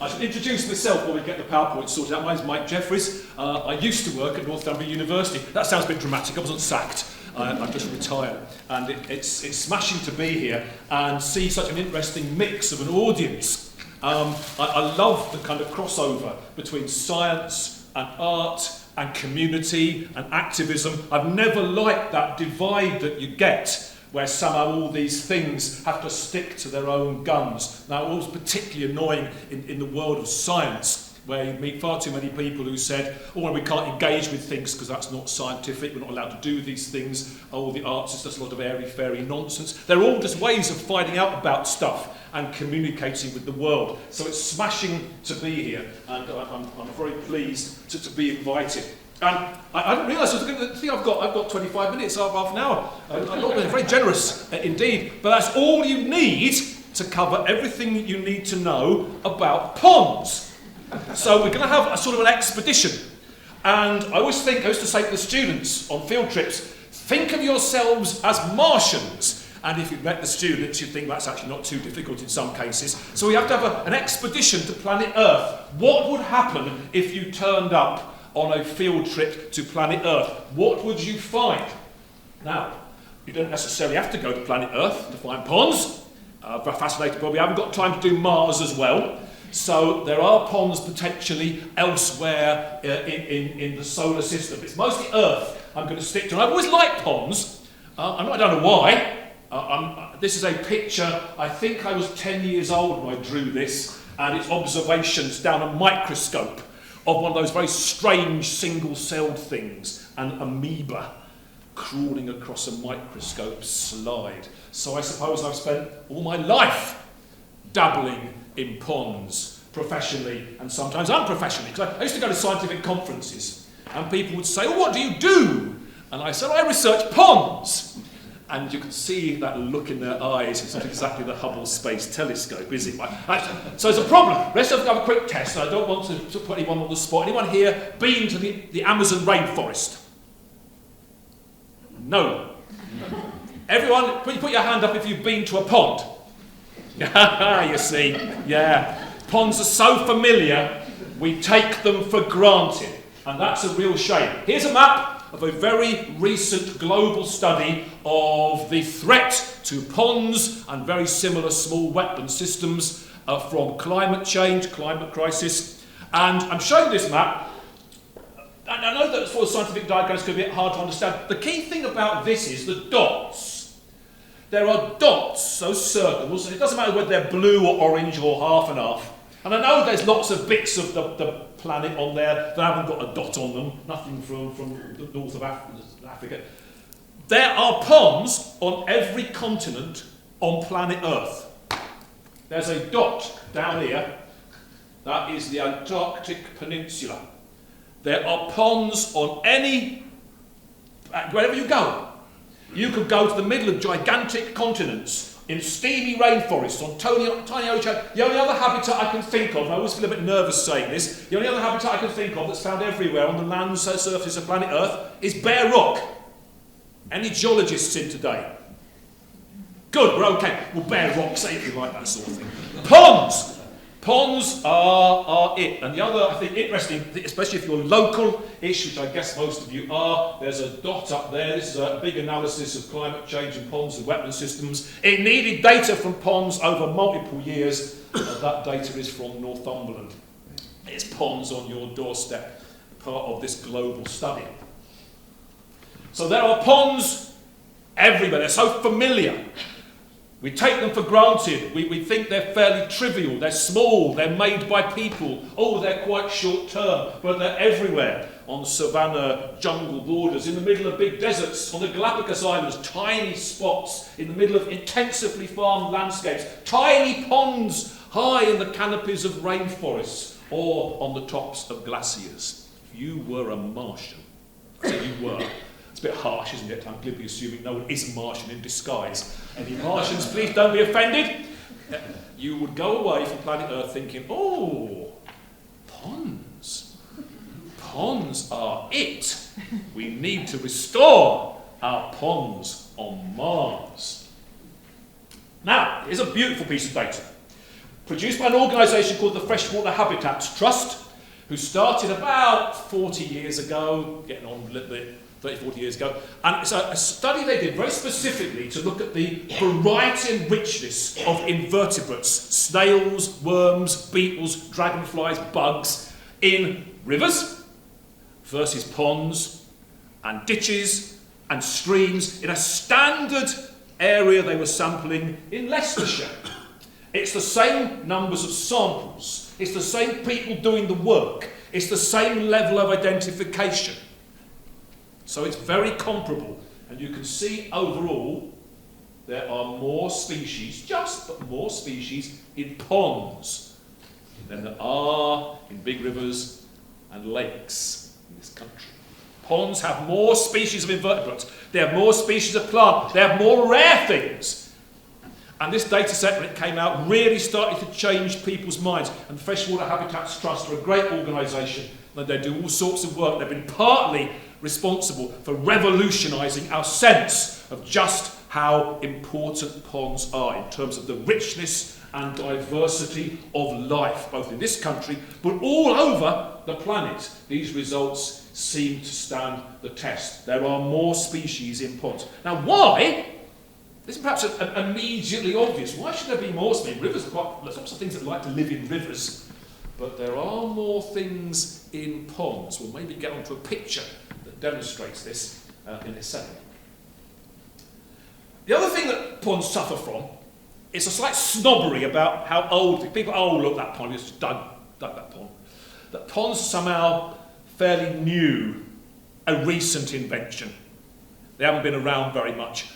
I should introduce myself while we get the PowerPoint sorted out. My name's Mike Jeffries. I used to work at Northumbria University. That sounds a bit dramatic. I wasn't sacked. I've just retired. And it's smashing to be here and see such an interesting mix of an audience. I love the kind of crossover between science and art and community and activism. I've never liked that divide that you get where somehow all these things have to stick to their own guns. Now, it was particularly annoying in the world of science, where you meet far too many people who said, oh, well, we can't engage with things because that's not scientific, we're not allowed to do these things, oh, the arts is just a lot of airy-fairy nonsense. They're all just ways of finding out about stuff and communicating with the world. So it's smashing to be here, and I'm very pleased to be invited. And I didn't realise, I think I've got 25 minutes, half an hour. I'm not very generous indeed, but that's all you need to cover everything you need to know about ponds. So we're going to have a sort of an expedition. And I used to say to the students on field trips, think of yourselves as Martians. And if you've met the students, you'd think that's actually not too difficult in some cases. So we have to have an expedition to planet Earth. What would happen if you turned up on a field trip to planet Earth? What would you find? Now, you don't necessarily have to go to planet Earth to find ponds. Fascinating, but we haven't got time to do Mars as well. So there are ponds potentially elsewhere in the solar system. It's mostly Earth I'm going to stick to. And I've always liked ponds. I don't know why. This is a picture, I think I was 10 years old when I drew this, and it's observations down a microscope of one of those very strange single-celled things, an amoeba crawling across a microscope slide. So I suppose I've spent all my life dabbling in ponds, professionally and sometimes unprofessionally. Because I used to go to scientific conferences, and people would say, oh, what do you do? And I said, I research ponds. And you can see that look in their eyes. It's not exactly the Hubble Space Telescope, is it? So there's a problem. Let's have a quick test. I don't want to put anyone on the spot. Anyone here been to the Amazon rainforest? No. Everyone, put your hand up if you've been to a pond. You see, yeah. Ponds are so familiar, we take them for granted. And that's a real shame. Here's a map of a very recent global study of the threat to ponds and very similar small wetland systems from climate change, climate crisis. And I'm showing this map. And I know that for scientific diagrams it's going to be hard to understand. The key thing about this is the dots. There are dots, those circles, and it doesn't matter whether they're blue or orange or half and half. And I know there's lots of bits of the planet on there that haven't got a dot on them, nothing from the north of Africa. There are ponds on every continent on planet Earth. There's a dot down here, that is the Antarctic Peninsula. There are ponds on wherever you go. You could go to the middle of gigantic continents, in steamy rainforests, on tiny ocean. The only other habitat I can think of, and I always feel a bit nervous saying this, the only other habitat I can think of that's found everywhere on the land surface of planet Earth is bare rock. Any geologists in today? Good, we're okay. Well, bare rock, say if you like that sort of thing. Ponds! Ponds are it. And the other, I think, interesting, especially if you're local-ish, which I guess most of you are, there's a dot up there. This is a big analysis of climate change in ponds and wetland systems. It needed data from ponds over multiple years. That data is from Northumberland. It's ponds on your doorstep, part of this global study. So there are ponds everywhere. They're so familiar. We take them for granted. We think they're fairly trivial. They're small. They're made by people. Oh, they're quite short term. But they're everywhere. On savanna, jungle borders, in the middle of big deserts, on the Galapagos Islands, tiny spots in the middle of intensively farmed landscapes, tiny ponds high in the canopies of rainforests or on the tops of glaciers. You were a Martian. So you were. It's a bit harsh, isn't it? I'm glibly assuming no one is a Martian in disguise. Any Martians, please don't be offended. You would go away from planet Earth thinking, oh, ponds. Ponds are it. We need to restore our ponds on Mars. Now, here's a beautiful piece of data. produced by an organisation called the Freshwater Habitats Trust, who started about 40 years ago, getting on a little bit, 30, 40 years ago. And it's a study they did very specifically to look at the variety and richness of invertebrates, snails, worms, beetles, dragonflies, bugs, in rivers versus ponds and ditches and streams in a standard area they were sampling in Leicestershire. It's the same numbers of samples. It's the same people doing the work. It's the same level of identification. So it's very comparable. And you can see overall there are more species, but more species in ponds than there are in big rivers and lakes in this country. Ponds have more species of invertebrates. They have more species of plant. They have more rare things. And this data set, when it came out, really started to change people's minds. And the Freshwater Habitats Trust are a great organisation, and they do all sorts of work. They've been partly responsible for revolutionising our sense of just how important ponds are in terms of the richness and diversity of life, both in this country but all over the planet. These results seem to stand the test. There are more species in ponds. Now, why? This is perhaps immediately obvious. Why should there be more species? Rivers are quite, there's lots of things that like to live in rivers, but there are more things in ponds. We'll maybe get onto a picture that demonstrates this in a second. The other thing that ponds suffer from is a slight snobbery about how old people. Oh, look, that pond is dug that pond. That ponds are somehow fairly new, a recent invention. They haven't been around very much.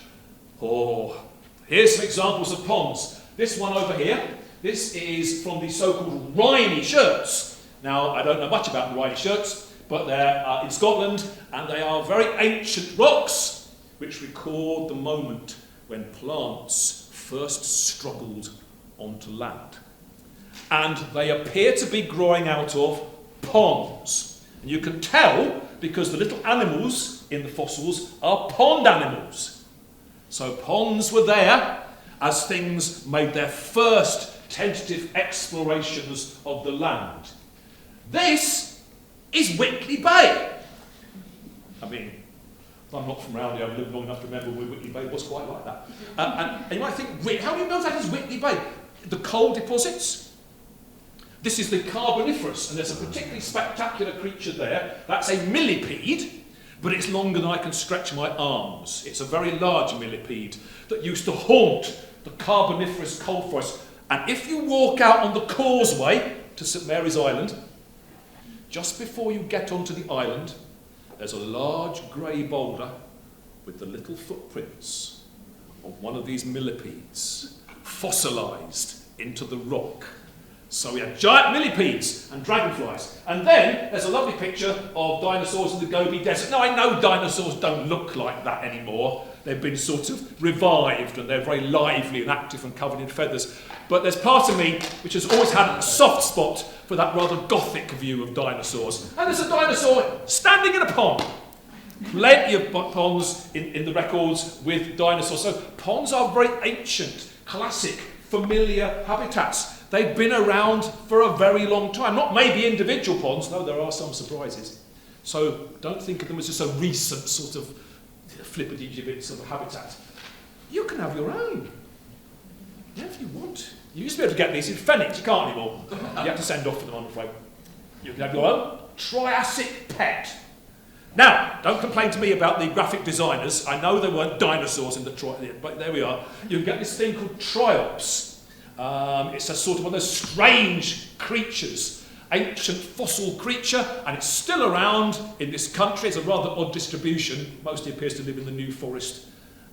Oh, here's some examples of ponds. This one over here, this is from the so-called Rhynie shirts. Now, I don't know much about the Rhynie shirts, but they're in Scotland, and they are very ancient rocks which record the moment when plants first struggled onto land. And they appear to be growing out of ponds. And you can tell because the little animals in the fossils are pond animals. So ponds were there as things made their first tentative explorations of the land. This is Whitley Bay. I mean, I'm not from around here, I've lived long enough to remember when Whitley Bay was quite like that. And you might think, how do you know that is Whitley Bay? The coal deposits. This is the Carboniferous, and there's a particularly spectacular creature there. That's a millipede. But it's longer than I can stretch my arms. It's a very large millipede that used to haunt the Carboniferous coal forest. And if you walk out on the causeway to St Mary's Island, just before you get onto the island, there's a large grey boulder with the little footprints of one of these millipedes fossilised into the rock. So we have giant millipedes and dragonflies. And then there's a lovely picture of dinosaurs in the Gobi Desert. Now, I know dinosaurs don't look like that anymore. They've been sort of revived, and they're very lively and active and covered in feathers. But there's part of me which has always had a soft spot for that rather gothic view of dinosaurs. And there's a dinosaur standing in a pond. Plenty of ponds in the records with dinosaurs. So ponds are very ancient, classic, familiar habitats. They've been around for a very long time. Not maybe individual ponds, no, there are some surprises. So don't think of them as just a recent sort of flippity-gibbet sort of habitat. You can have your own, if you want. You used to be able to get these in Fenwick, you can't anymore. You have to send off for them, I'm afraid. You can have your own Triassic pet. Now, don't complain to me about the graphic designers. I know there weren't dinosaurs in the but there we are. You can get this thing called Triops. It's a sort of one of those strange creatures, ancient fossil creature, and it's still around in this country. It's a rather odd distribution. Mostly appears to live in the New Forest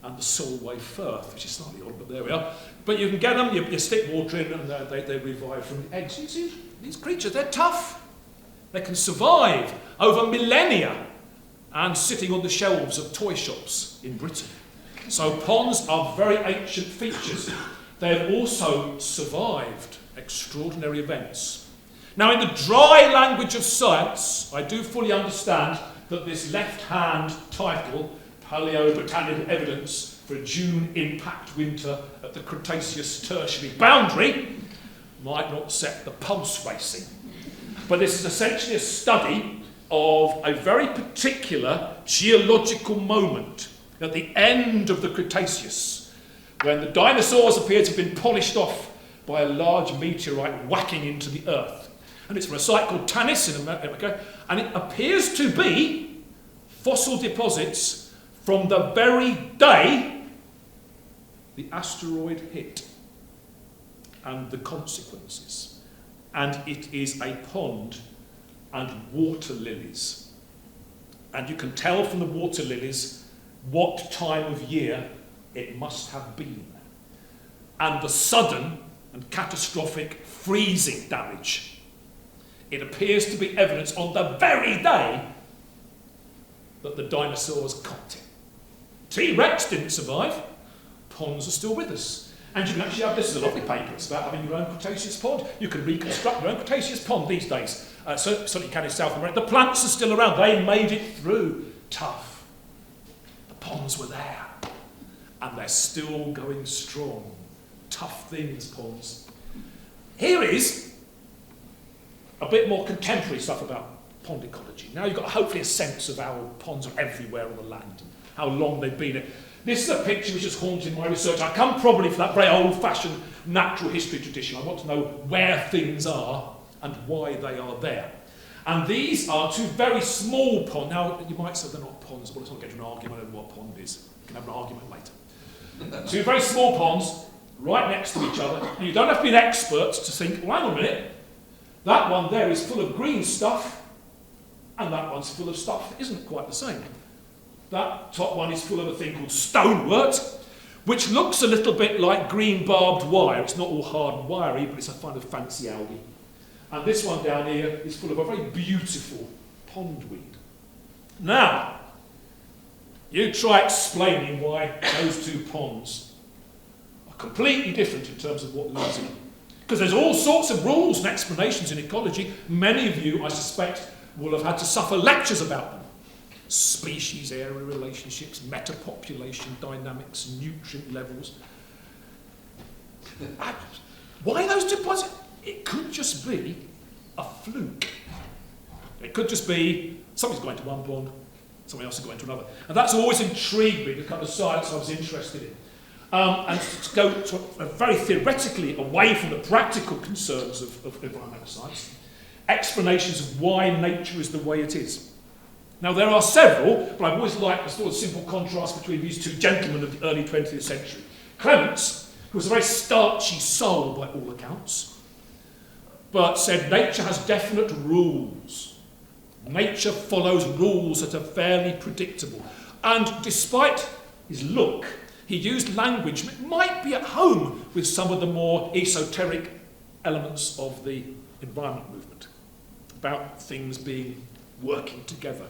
and the Solway Firth, which is slightly odd, but there we are. But you can get them, you stick water in, and they revive from the eggs. You see, these creatures, they're tough. They can survive over millennia and sitting on the shelves of toy shops in Britain. So ponds are very ancient features. They have also survived extraordinary events. Now, in the dry language of science, I do fully understand that this left-hand title, Paleobotanical Evidence for a Dune Impact Winter at the Cretaceous Tertiary Boundary, might not set the pulse racing. But this is essentially a study of a very particular geological moment at the end of the Cretaceous, when the dinosaurs appear to have been polished off by a large meteorite whacking into the Earth. And it's from a site called Tyne in America, and it appears to be fossil deposits from the very day the asteroid hit and the consequences. And it is a pond and water lilies. And you can tell from the water lilies what time of year it must have been. And the sudden and catastrophic freezing damage. It appears to be evidence on the very day that the dinosaurs conked it. T-Rex didn't survive. Ponds are still with us. And you can actually have, this is a lovely paper, it's about having your own Cretaceous pond. You can reconstruct your own Cretaceous pond these days. Certainly you can in South America. The plants are still around. They made it through. Tough. The ponds were there. And they're still going strong. Tough things, ponds. Here is a bit more contemporary stuff about pond ecology. Now you've got hopefully a sense of how ponds are everywhere on the land and how long they've been there. This is a picture which has haunted my research. I come probably from that very old-fashioned natural history tradition. I want to know where things are and why they are there. And these are two very small ponds. Now, you might say they're not ponds, but let's not get into an argument over what a pond is. We can have an argument later. Two very small ponds, right next to each other. And you don't have to be an expert to think, well, hang on a minute, that one there is full of green stuff, and that one's full of stuff that isn't quite the same. That top one is full of a thing called stonewort, which looks a little bit like green barbed wire. It's not all hard and wiry, but it's a kind of fancy algae. And this one down here is full of a very beautiful pondweed. Now, you try explaining why those two ponds are completely different in terms of what lives in them. Because there's all sorts of rules and explanations in ecology. Many of you, I suspect, will have had to suffer lectures about them. Species-area relationships, metapopulation dynamics, nutrient levels. Why those two ponds? It could just be a fluke. It could just be somebody's going to one pond, somebody else is going to another. And that's always intrigued me, the kind of science I was interested in. And to go very theoretically away from the practical concerns of environmental science, explanations of why nature is the way it is. Now, there are several, but I've always liked the sort of simple contrast between these two gentlemen of the early 20th century. Clements, who was a very starchy soul by all accounts, but said nature has definite rules. Nature follows rules that are fairly predictable. And despite his look, he used language that might be at home with some of the more esoteric elements of the environment movement, about things working together.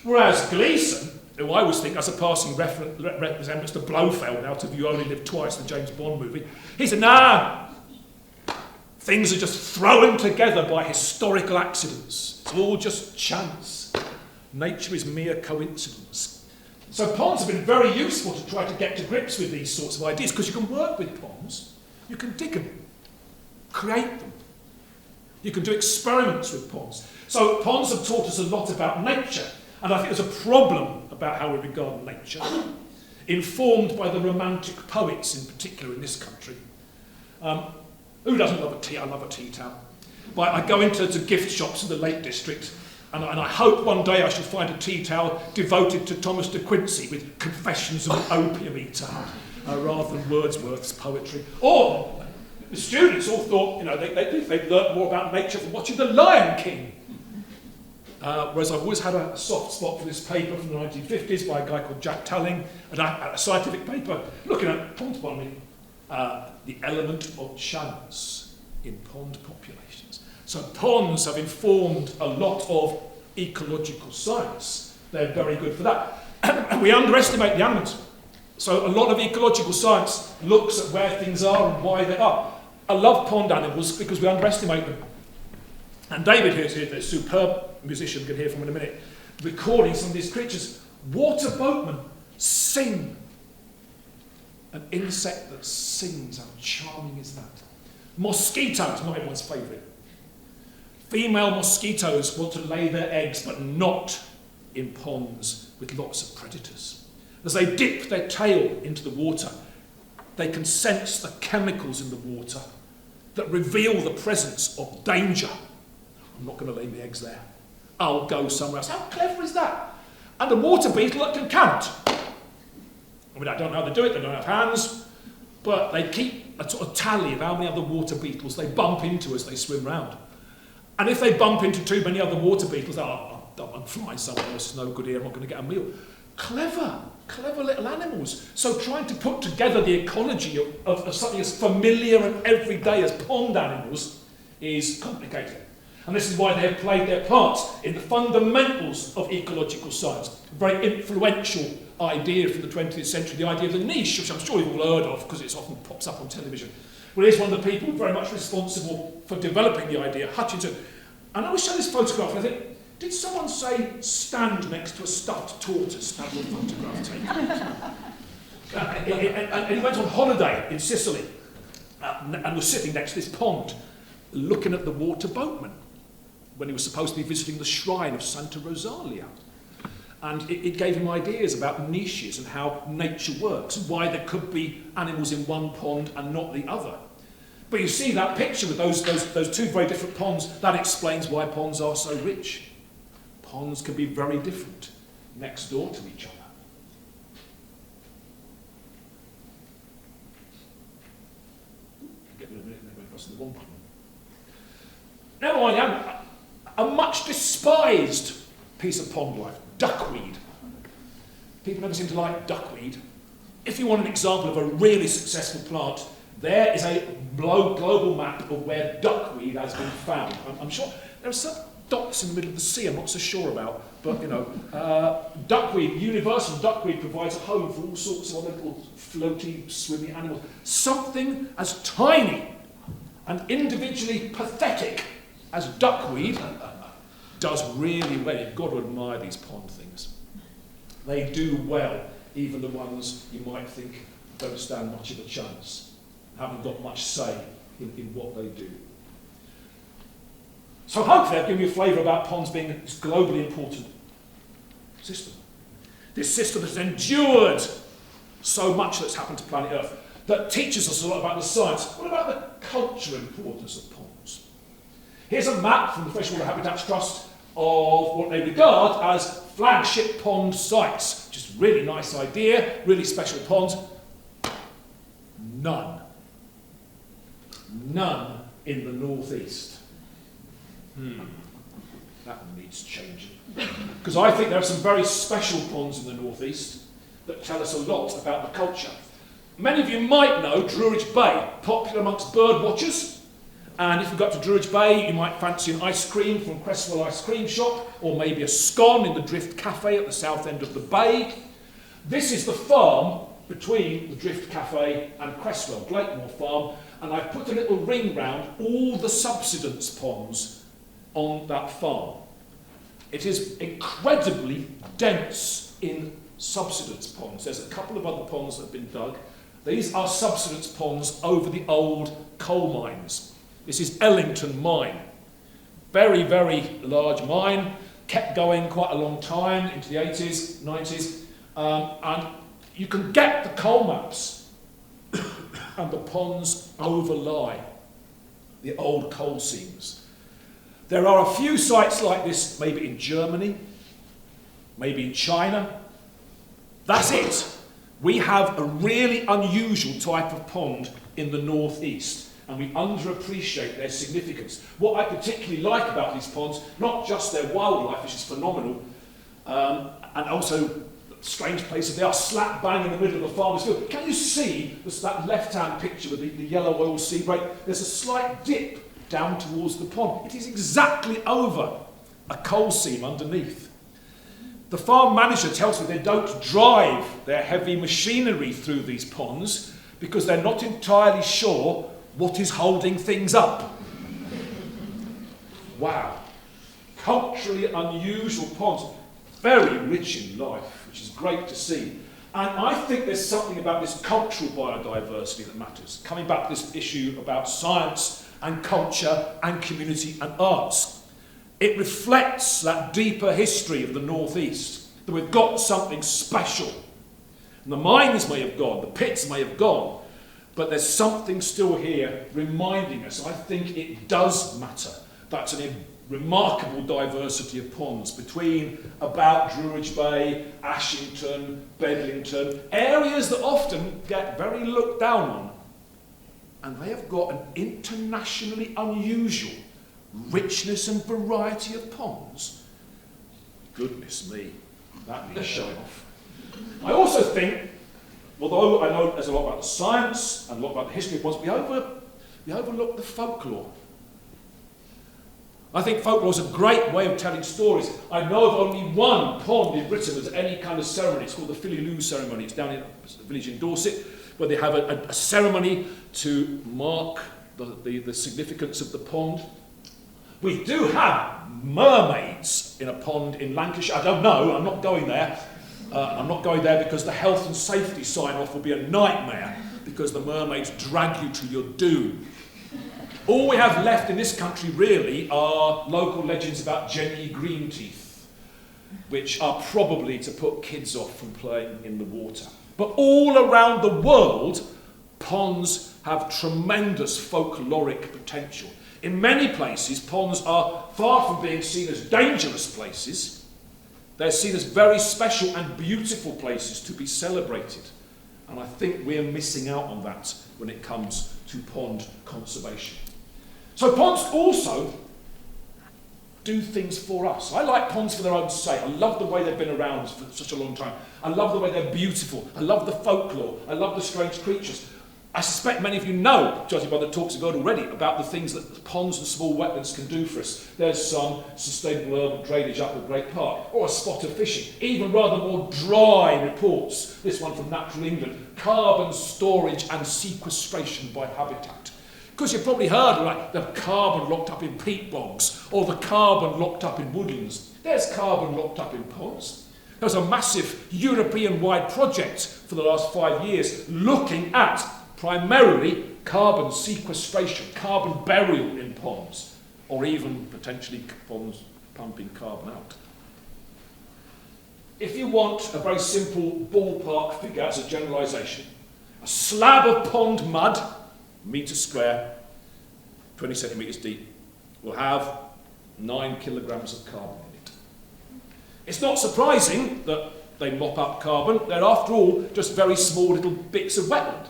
Whereas Gleeson, who I always think as a passing resemblance to Blofeld out of You Only Live Twice, the James Bond movie, he said, nah, things are just thrown together by historical accidents. It's all just chance. Nature is mere coincidence. So ponds have been very useful to try to get to grips with these sorts of ideas, because you can work with ponds, you can dig them, create them. You can do experiments with ponds. So ponds have taught us a lot about nature, and I think there's a problem about how we regard nature, informed by the romantic poets in particular in this country. Who doesn't love a tea? I love a tea towel. But I go into gift shops in the Lake District, and I hope one day I shall find a tea towel devoted to Thomas de Quincey with Confessions of an Opium Eater, rather than Wordsworth's poetry. Or the students all thought, they'd learnt more about nature from watching The Lion King. Whereas I've always had a soft spot for this paper from the 1950s by a guy called Jack Talling, a scientific paper looking at pond bottoming, the element of chance in pond populations. So ponds have informed a lot of ecological science. They're very good for that. And we underestimate the animals. So a lot of ecological science looks at where things are and why they are. I love pond animals because we underestimate them. And David here's here, the superb musician, you can hear from in a minute, recording some of these creatures. Water boatmen sing. An insect that sings, how charming is that? Mosquitoes, not everyone's favourite. Female mosquitoes want to lay their eggs, but not in ponds with lots of predators. As they dip their tail into the water, they can sense the chemicals in the water that reveal the presence of danger. I'm not going to lay my eggs there. I'll go somewhere else. How clever is that? And a water beetle that can count. I mean, I don't know how they do it, they don't have hands, but they keep a sort of tally of how many other water beetles they bump into as they swim round. And if they bump into too many other water beetles, I'm flying somewhere else, it's no good here, I'm not going to get a meal. Clever, clever little animals. So trying to put together the ecology of something as familiar and everyday as pond animals is complicated. And this is why they have played their parts in the fundamentals of ecological science. A very influential idea from the 20th century, the idea of the niche, which I'm sure you've all heard of because it often pops up on television. Well, here's one of the people very much responsible for developing the idea, Hutchinson. And I always show this photograph and I think, did someone say stand next to a stuffed tortoise? Have your photograph taken. And he went on holiday in Sicily and was sitting next to this pond looking at the water boatman when he was supposed to be visiting the shrine of Santa Rosalia. And it gave him ideas about niches and how nature works, and why there could be animals in one pond and not the other. But you see that picture with those two very different ponds, that explains why ponds are so rich. Ponds can be very different next door to each other. Get rid of it, they went across the wrong pond. Now I am a much despised piece of pond life, duckweed. People never seem to like duckweed. If you want an example of a really successful plant, there is a global map of where duckweed has been found. I'm sure there are some dots in the middle of the sea I'm not so sure about, but you know, duckweed, universal duckweed provides a home for all sorts of other little floaty, swimmy animals. Something as tiny and individually pathetic as duckweed does really well. You've got to admire these pond things. They do well, even the ones you might think don't stand much of a chance, haven't got much say in what they do. So hopefully I've given you a flavour about ponds being this globally important system. This system has endured so much that's happened to planet Earth that teaches us a lot about the science. What about the cultural importance of ponds? Here's a map from the Freshwater Habitats Trust of what they regard as flagship pond sites. Just a really nice idea, really special ponds. None. None in the northeast. That needs changing. Because I think there are some very special ponds in the northeast that tell us a lot about the culture. Many of you might know Druridge Bay, popular amongst bird watchers. And if you got to Druridge Bay, you might fancy an ice cream from Cresswell Ice Cream Shop, or maybe a scone in the Drift Cafe at the south end of the bay. This is the farm between the Drift Cafe and Cresswell, Blakemore Farm, and I've put a little ring round all the subsidence ponds on that farm. It is incredibly dense in subsidence ponds. There's a couple of other ponds that have been dug. These are subsidence ponds over the old coal mines. This is Ellington Mine. Very, very large mine, kept going quite a long time, into the 80s, 90s, and you can get the coal maps and the ponds overlie the old coal seams. There are a few sites like this, maybe in Germany, maybe in China. That's it. We have a really unusual type of pond in the northeast, and we underappreciate their significance. What I particularly like about these ponds, not just their wildlife, which is phenomenal, and also strange places, they are slap bang in the middle of a farmer's field. Can you see that left-hand picture with the yellow oil sea break? There's a slight dip down towards the pond. It is exactly over a coal seam underneath. The farm manager tells me they don't drive their heavy machinery through these ponds because they're not entirely sure what is holding things up. Wow. Culturally unusual ponds, very rich in life, which is great to see. And I think there's something about this cultural biodiversity that matters. Coming back to this issue about science and culture and community and arts. It reflects that deeper history of the North East, that we've got something special. And the mines may have gone, the pits may have gone, but there's something still here reminding us. I think it does matter. That's a remarkable diversity of ponds between about Druridge Bay, Ashington, Bedlington, areas that often get very looked down on. And they have got an internationally unusual richness and variety of ponds. Goodness me, that needs showing off. I also think, although I know there's a lot about the science and a lot about the history of ponds, we overlook the folklore. I think folklore is a great way of telling stories. I know of only one pond in Britain that's any kind of ceremony. It's called the Philly ceremony. It's down in a village in Dorset, where they have a ceremony to mark the significance of the pond. We do have mermaids in a pond in Lancashire. I don't know, I'm not going there. I'm not going there because the health and safety sign-off will be a nightmare, because the mermaids drag you to your doom. All we have left in this country, really, are local legends about Jenny Greenteeth, which are probably to put kids off from playing in the water. But all around the world, ponds have tremendous folkloric potential. In many places, ponds are far from being seen as dangerous places. They're seen as very special and beautiful places to be celebrated. And I think we're missing out on that when it comes to pond conservation. So ponds also do things for us. I like ponds for their own sake. I love the way they've been around for such a long time. I love the way they're beautiful. I love the folklore. I love the strange creatures. I suspect many of you know, judging by the talks I've got already, about the things that ponds and small wetlands can do for us. There's some sustainable urban drainage up at Great Park, or a spot of fishing, even rather more dry reports. This one from Natural England, carbon storage and sequestration by habitat. Because you've probably heard of like the carbon locked up in peat bogs, or the carbon locked up in woodlands. There's carbon locked up in ponds. There was a massive European-wide project for the last 5 years looking at primarily carbon sequestration, carbon burial in ponds, or even potentially ponds pumping carbon out. If you want a very simple ballpark figure as a generalisation, a slab of pond mud, metre square, 20 centimetres deep, will have 9 kilograms of carbon in it. It's not surprising that they mop up carbon. They're, after all, just very small little bits of wetland.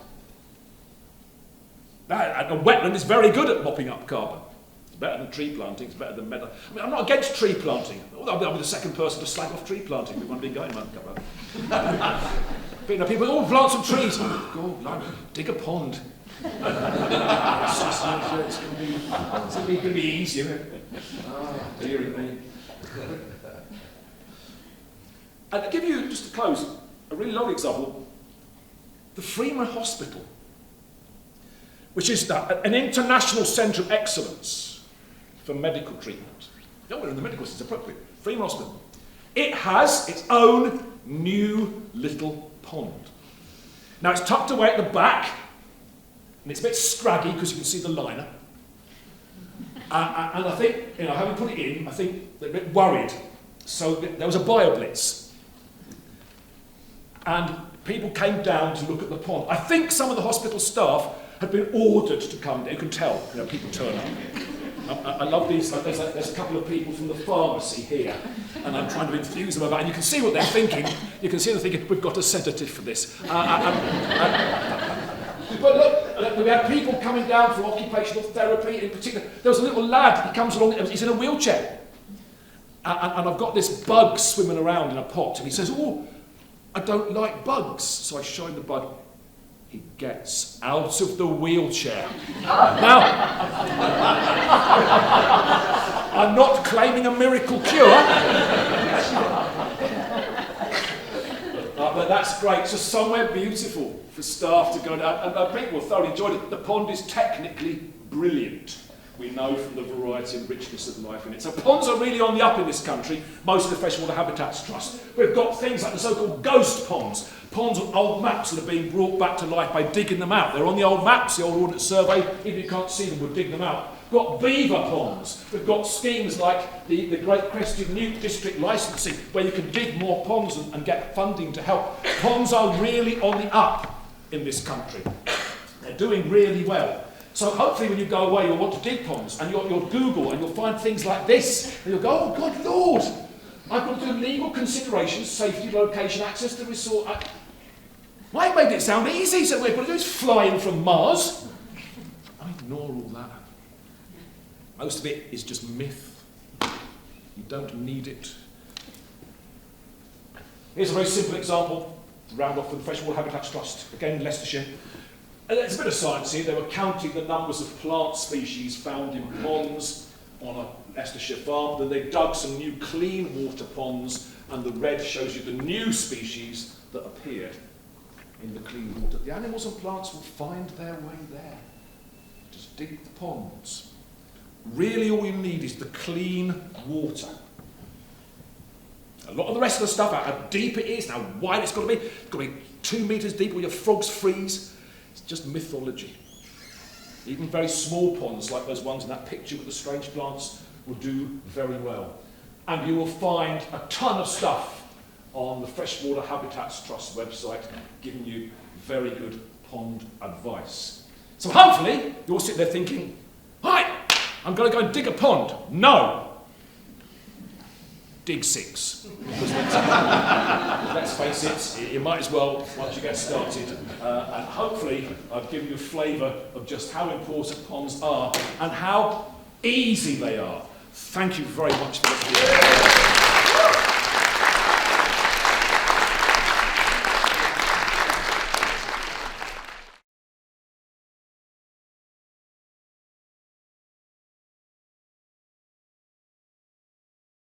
Now, a wetland is very good at mopping up carbon. It's better than tree planting, it's better than meadow. I mean, I'm not against tree planting. I'll be the second person to slag off tree planting. We've been going on. But you know, people, plant some trees. Oh, blimey, dig a pond. It's going to be easy, isn't it? Oh, dearie me. And to give you, just to close, a really lovely example, the Freeman Hospital, which is an international centre of excellence for medical treatment. Nowhere in the medical system is appropriate. Freeman Hospital. It has its own new little pond. Now it's tucked away at the back, and it's a bit scraggy because you can see the liner. And I think, having put it in, I think they're a bit worried. So there was a bio-blitz. And people came down to look at the pond. I think some of the hospital staff had been ordered to come down. You can tell, people turn up. I love these. There's a couple of people from the pharmacy here, and I'm trying to enthuse them about it. And you can see what they're thinking. You can see them thinking, we've got a sedative for this. But look, we had people coming down for occupational therapy in particular. There was a little lad, he comes along, he's in a wheelchair. And I've got this bug swimming around in a pot, and he says, oh, I don't like bugs. So I show him the bug. He gets out of the wheelchair. Now, I'm not claiming a miracle cure. But that's great. So somewhere beautiful for staff to go down. And people thoroughly enjoyed it. The pond is technically brilliant. We know from the variety and richness of life in it. So ponds are really on the up in this country, most of the Freshwater Habitats Trust. We've got things like the so-called ghost ponds ponds on old maps that are being brought back to life by digging them out. They're on the old maps, the old Ordnance Survey. Even if you can't see them, we'll dig them out. We've got beaver ponds. We've got schemes like the Great Crested Newt District licensing, where you can dig more ponds and get funding to help. Ponds are really on the up in this country. They're doing really well. So hopefully when you go away, you'll want to dig ponds, and you'll Google, and you'll find things like this, and you'll go, oh, good Lord, I've got to do legal considerations, safety, location, access to resort. I made it sound easy, so we're going to do is fly in from Mars. I ignore all that. Most of it is just myth. You don't need it. Here's a very simple example to round off with the Freshwater Habitats Trust, again in Leicestershire. And there's a bit of science here. They were counting the numbers of plant species found in ponds on a Leicestershire farm. Then they dug some new clean water ponds, and the red shows you the new species that appeared in the clean water. The animals and plants will find their way there. Just dig the ponds. Really all you need is the clean water. A lot of the rest of the stuff, how deep it is, how wide it's got to be 2 metres deep or your frogs freeze. It's just mythology. Even very small ponds like those ones in that picture with the strange plants will do very well. And you will find a ton of stuff on the Freshwater Habitats Trust website giving you very good pond advice. So hopefully you'll sit there thinking, right, I'm going to go and dig a pond. No. Dig 6. Because let's face it, you might as well once you get started. And hopefully I've given you a flavour of just how important ponds are and how easy they are. Thank you very much for listening.